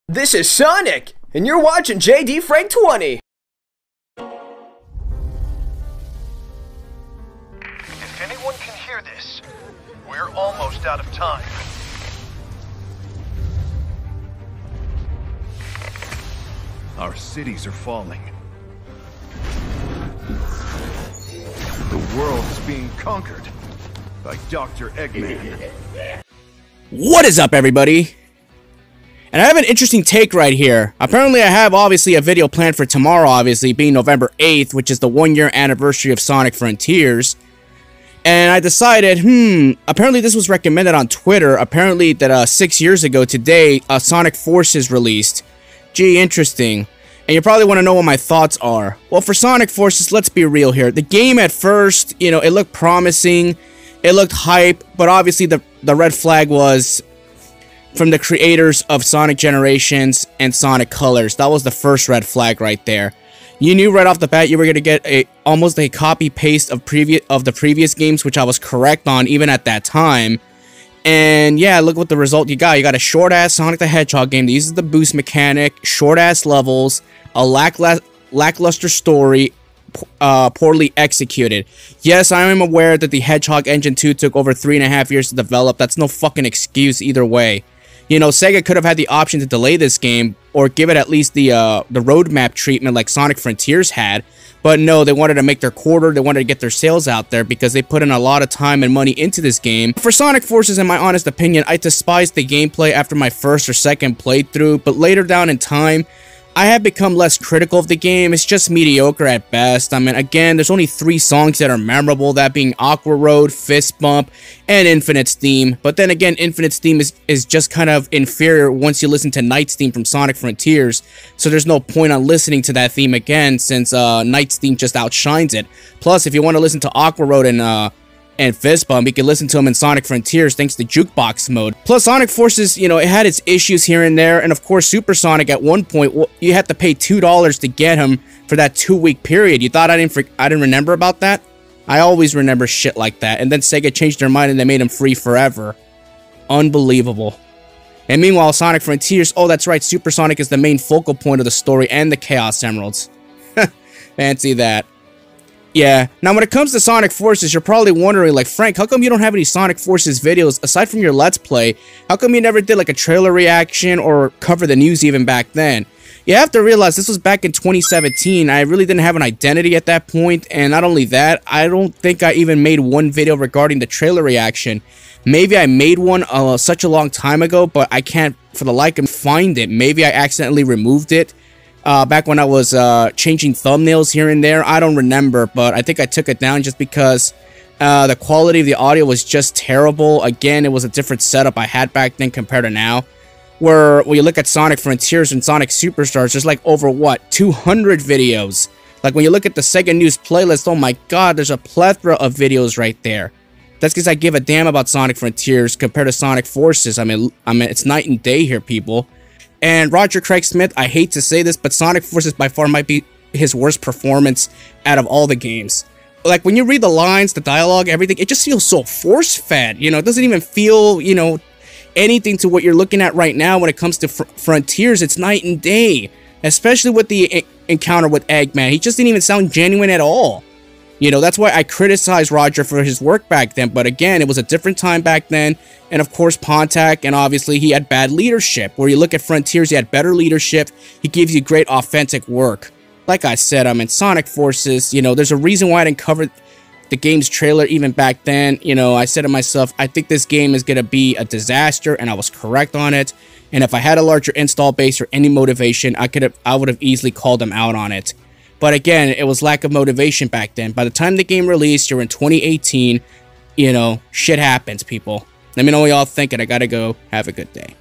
This is Sonic, and you're watching JD Frank 20. If anyone can hear this, we're almost out of time. Our cities are falling. The world is being conquered by Dr. Eggman. What is up, everybody? And I have an interesting take right here. Apparently I have obviously a video planned for tomorrow, obviously being November 8th, which is the 1-year anniversary of Sonic Frontiers. And I decided, apparently this was recommended on Twitter, apparently that 6 years ago today, Sonic Forces released. Gee, interesting. And you probably want to know what my thoughts are. Well, for Sonic Forces, let's be real here. The game at first, you know, it looked promising, it looked hype, but obviously the red flag was from the creators of Sonic Generations and Sonic Colors. That was the first red flag right there. You knew right off the bat you were going to get almost a copy paste of the previous games, which I was correct on even at that time. And yeah, look what the result you got. You got a short-ass Sonic the Hedgehog game that uses the boost mechanic, short-ass levels, a lackluster story, poorly executed. Yes, I am aware that the Hedgehog Engine 2 took over 3.5 years to develop. That's no fucking excuse either way. You know, SEGA could have had the option to delay this game or give it at least the roadmap treatment like Sonic Frontiers had. But no, they wanted to make their quarter, they wanted to get their sales out there because they put in a lot of time and money into this game. For Sonic Forces, in my honest opinion, I despised the gameplay after my first or second playthrough, but later down in time, I have become less critical of the game. It's just mediocre at best. I mean, again, there's only 3 songs that are memorable, that being Aqua Road, Fist Bump, and Infinite's theme. But then again, Infinite's theme is just kind of inferior once you listen to Knight's theme from Sonic Frontiers. So there's no point on listening to that theme again since Knight's theme just outshines it. Plus, if you want to listen to Aqua Road and Fist Bump, you can listen to them in Sonic Frontiers thanks to Jukebox mode. Plus, Sonic Forces, you know, it had its issues here and there, and of course, Super Sonic at one point, well, you had to pay $2 to get him for that 2-week period. You thought I didn't remember about that? I always remember shit like that, and then Sega changed their mind and they made him free forever. Unbelievable. And meanwhile, Sonic Frontiers, oh, that's right, Super Sonic is the main focal point of the story and the Chaos Emeralds. Fancy that. Yeah, now when it comes to Sonic Forces, you're probably wondering, like, Frank, how come you don't have any Sonic Forces videos, aside from your Let's Play? How come you never did, like, a trailer reaction or cover the news even back then? You have to realize this was back in 2017. I really didn't have an identity at that point, and not only that, I don't think I even made one video regarding the trailer reaction. Maybe I made one such a long time ago, but I can't, for the life of me, find it. Maybe I accidentally removed it. Back when I was changing thumbnails here and there. I don't remember, but I think I took it down just because the quality of the audio was just terrible. Again, it was a different setup I had back then compared to now. Where when you look at Sonic Frontiers and Sonic Superstars, there's like over, what, 200 videos. Like when you look at the Sega News playlist, oh my god, there's a plethora of videos right there. That's because I give a damn about Sonic Frontiers compared to Sonic Forces. I mean, it's night and day here, people. And Roger Craig Smith, I hate to say this, but Sonic Forces by far might be his worst performance out of all the games. Like, when you read the lines, the dialogue, everything, it just feels so force-fed, you know? It doesn't even feel, you know, anything to what you're looking at right now when it comes to Frontiers. It's night and day, especially with the encounter with Eggman. He just didn't even sound genuine at all. You know, that's why I criticized Roger for his work back then. But again, it was a different time back then. And of course, Pontac, and obviously he had bad leadership. Where you look at Frontiers, he had better leadership. He gives you great authentic work. Like I said, I'm in Sonic Forces. You know, there's a reason why I didn't cover the game's trailer even back then. You know, I said to myself, I think this game is going to be a disaster. And I was correct on it. And if I had a larger install base or any motivation, I would have easily called them out on it. But again, it was lack of motivation back then. By the time the game released, you're in 2018, you know, shit happens, people. Let me know what y'all think, and I gotta go. Have a good day.